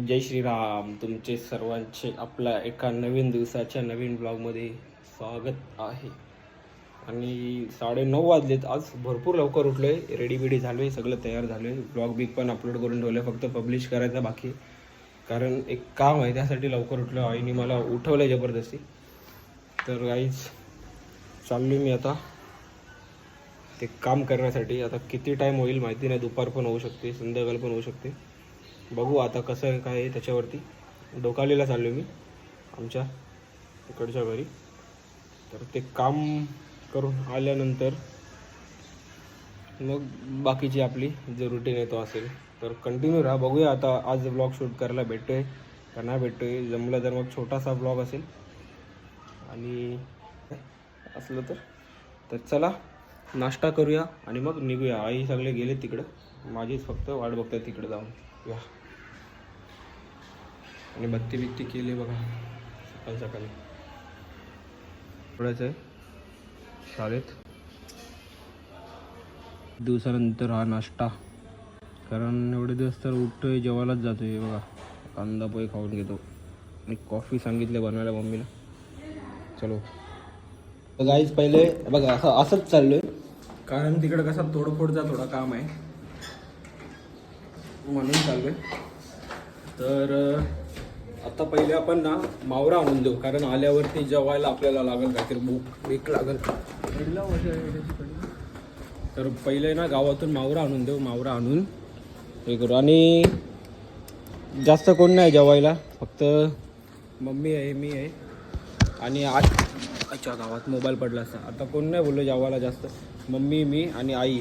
जय श्रीराम. तुमचे सर्वांचे आपल्या एका नवीन दिवसाच्या नवीन ब्लॉगमध्ये स्वागत आहे. आणि 9:30 वाजलेत. आज भरपूर लवकर उठलो आहे. रेडी बिडी झालो आहे, सगळं तयार झालो आहे. ब्लॉग बिग पण अपलोड करून ठेवलं आहे, फक्त पब्लिश करायचं बाकी आहे. कारण एक काम आहे, त्यासाठी लवकर उठलो. आईने मला उठवलं आहे जबरदस्ती. तर गाईज चाललो मी आता ते काम करण्यासाठी. आता किती टाईम होईल माहिती नाही, दुपार पण होऊ शकते, संध्याकाळ पण होऊ शकते. बघू आता कसं आहे काय आहे त्याच्यावरती. डोकालीला चाललो मी आमच्या इकडच्या घरी. तर ते काम करून आल्यानंतर मग बाकीची आपली जे रुटीन आहे तो असेल. तर कंटिन्यू राहा, बघूया आता आज ब्लॉग शूट करायला भेटतो आहे का नाही भेटतो आहे. जमलं तर मग छोटासा ब्लॉग असेल आणि असलं तर चला नाश्ता करूया आणि मग निघूया. आई सगळे गेले तिकडं, माझीच फक्त वाट बघतात तिकडे जाऊन या. आणि बत्ती बित्ती केली बघा सकाळी सकाळी. थोडंच आहे शाळेत दिवसानंतर हा नाश्ता. कारण एवढे दिवस तर उठतोय जेवायलाच जातोय बघा. कांदा पोहे खाऊन घेतो आणि कॉफी सांगितले बनवायला मम्मीला. चलो गाईज पहिले बघा असंच चाललो आहे. कारण तिकडे कसा तोडफोडचा थोडा काम आहे म्हणून चाललो आहे. तर आता पहिले आपण ना मावरा आणून देऊ, कारण आल्यावरती जेवायला आपल्याला लागेल काहीतरी भूक लागेल. तर पहिले ना गावातून मावरा आणून देऊ. मावरा आणून हे करू. आणि जास्त कोण नाही जेवायला, फक्त मम्मी आहे, मी आहे आणि अच्छा गावात मोबाईल पडला असता. आता कोण नाही बोललो जेवायला जास्त. मम्मी, मी आणि आई,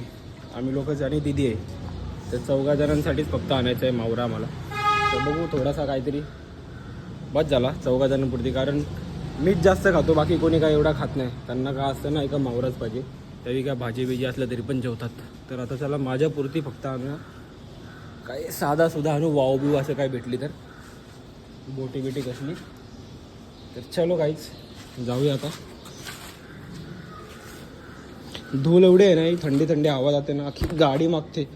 आम्ही लोकच आणि दिदी आहे. तर 4 जणांसाठीच फक्त आणायचं आहे मावरा आम्हाला. तर बघू थोडासा काहीतरी बस झाला 4 जणांपुरती. कारण मीच जास्त खातो, बाकी कोणी काय एवढा खात नाही. त्यांना काय असतं ना एका मावराच पाहिजे, तरी काय भाजी बिजी असलं तरी पण जेवतात. तर आता चला माझ्यापुरती फक्त आणूया. काय साधा सुद्धा आणू, वाव बिव असं काय भेटली तर, बोटी बिटी कसली. तर चलो काहीच जाऊया आता. धूल एवढे आहे ना, थंडी थंडी हवा जाते ना, अख्खी गाडी मागते.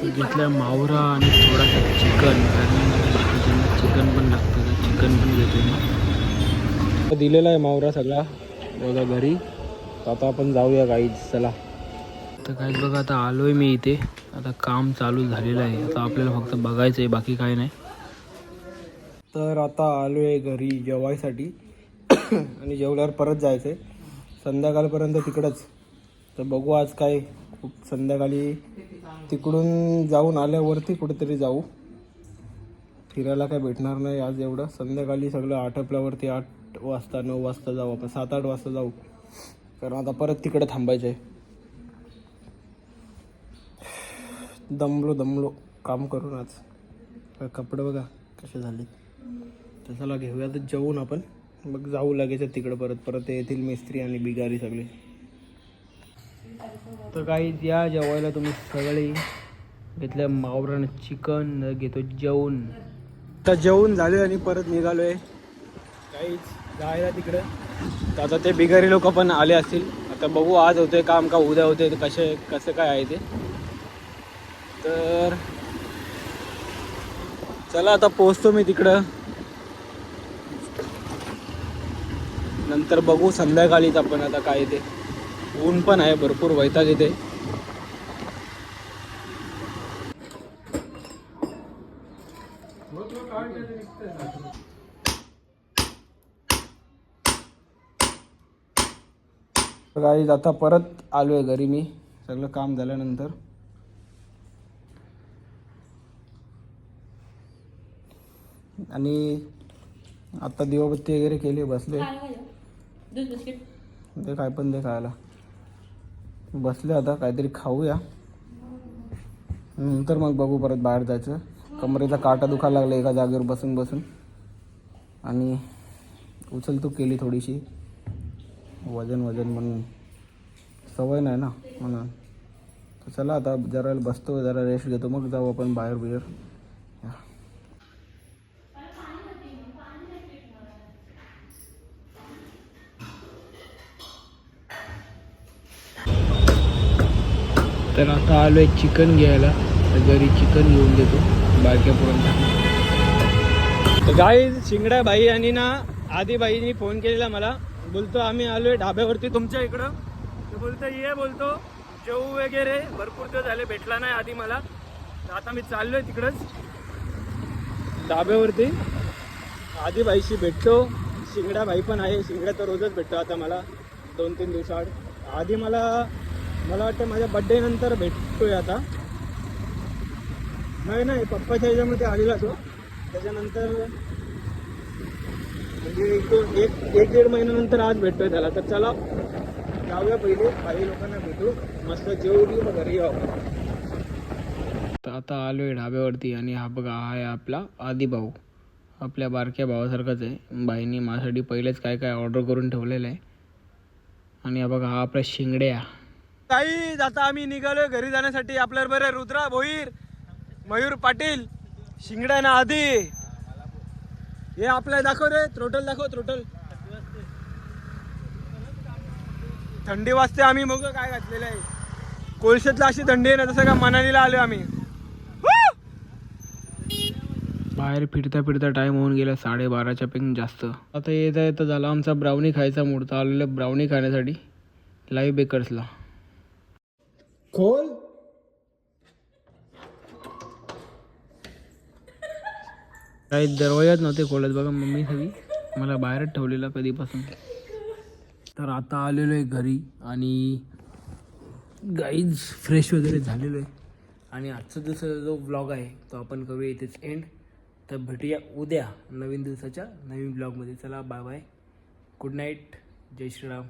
घेतल्या मावरा आणि थोडासा चिकन, कारण चिकन पण लागतं, चिकन पण घेतो मी. दिलेला आहे मावरा सगळा बघा घरी. आता आपण जाऊया गाईज चला. तर काहीच बघा आता आलोय मी इथे. आता काम चालू झालेलं आहे, आता आपल्याला फक्त बघायचं आहे, बाकी काय नाही. तर आता आलोय घरी जेवायसाठी आणि जेवल्यावर परत जायचं आहे संध्याकाळपर्यंत तिकडंच. तर बघू आज काय, खूप संध्याकाळी तिकडून जाऊन आल्यावरती कुठेतरी जाऊ. फिरायला काय भेटणार नाही आज एवढं. संध्याकाळी सगळं आटपल्यावरती 8 वाजता 9 वाजता जाऊ आपण, 7-8 वाजता जाऊ. कारण आता परत तिकडे थांबायचं आहे. दमलो काम करून आज. कपडे बघा कसे झाले. तर चला घेऊया तर जेवून आपण, मग जाऊ लगेच तिकडं. परत येतील मिस्त्री आणि बिगारी सगळे. तर काही या जेवायला तुम्ही सगळे. घेतल्या मावरानं चिकन, घेतो जेवून. आता जेवून झाले आणि परत निघालोय काहीच जायला तिकडं. तर आता ते बिगारी लोक पण आले असतील. आता बघू आज होते काम का उद्या होते, कसं काय आहे ते. तर चला आता पोचतो मी तिकडं. नंतर बघू संध्याकाळीच आपण आता काय ते. ऊन पण आहे भरपूर, वैताग येते. गाईज आता परत आलोय घरी मी सगळं काम झाल्यानंतर. आणि आता दिवाबत्ती वगैरे केली, बसले. ते काय पण दे खायला. बसले आता काहीतरी खाऊया, नंतर मग बघू परत बाहेर जायचं. कमरेचा काटा दुखायला लागला एका जागेवर बसून बसून. आणि उचलतूक केली थोडीशी, वजन म्हणून सवय नाही ना म्हणून. तर चला आता जरा बसतो, जरा रेस्ट घेतो, मग जाऊ आपण बाहेर बिहेर. तर आता आलो आहे चिकन घ्यायला, तर घरी चिकन घेऊन देतो बारक्यापर्यंत. तर गाईज शिंगड्या भाई आणि ना आधी भाईनी फोन केलेला मला, बोलतो आम्ही आलो आहे ढाब्यावरती तुमच्या इकडं. तर बोलतो ये, बोलतो जेऊ वगैरे भरपूर दिवस झाले भेटला नाही आधी मला. तर आता मी चाललो आहे तिकडंच ढाब्यावरती, आधी भाईशी भेटतो. शिंगड्या भाई पण आहे, शिंगड्या तर रोजच भेटतो आता मला 2-3 दिवसाआड. आधी मला वाटतं माझ्या बड्डे नंतर भेटतोय आता. नाही पप्पाच्या ह्याच्यामध्ये आलेला तो, त्याच्यानंतर म्हणजे एक 1-1.5 महिन्यानंतर आज भेटतोय त्याला. तर चला जाऊया पहिले, काही लोकांना भेटू, मस्त जेवू घेऊ, मग घरी जाऊ. तर आता आलो आहे ढाब्यावरती आणि हा बघा हा आहे आपला आदी भाऊ, आपल्या बारक्या भावासारखाच आहे. बाईंनी माझ्यासाठी पहिलेच काय काय ऑर्डर करून ठेवलेलं आहे. आणि हा बघा हा आपला शिंगड्या. काही आता आम्ही निघालोय घरी जाण्यासाठी. आपल्या बरं रुद्रा भोईर, मयूर पाटील, शिंगड्या ना आधी. हे आपल्याला दाखव रे, थ्रोटल दाखव, थ्रोटल. थंडी वाजते, आम्ही बघ काय घातलेलं आहे. कोळशातला अशी थंडी आहे ना, तसं का मनालीला आलो आम्ही. बाहेर फिरता फिरता टाइम होऊन गेला 12:30च्या पेक्षा जास्त. आता येता झाला आमचा ब्राउनी खायचा मूड. तर आलेलं ब्राउनी खाण्यासाठी लाईव्ह बेकर्सला. खोल काही दरवाजाच नव्हते खोलत बघा, मम्मी सगळी मला बाहेरच ठेवलेला कधीपासून. तर आता आलेलो आहे घरी आणि गाईज फ्रेश वगैरे झालेलो आहे. आणि आजचा जो व्लॉग आहे तो आपण करूया इथेच एंड. तर भेटूया उद्या नवीन दिवसाच्या नवीन ब्लॉगमध्ये. चला बाय बाय, गुड नाईट, जय श्रीराम.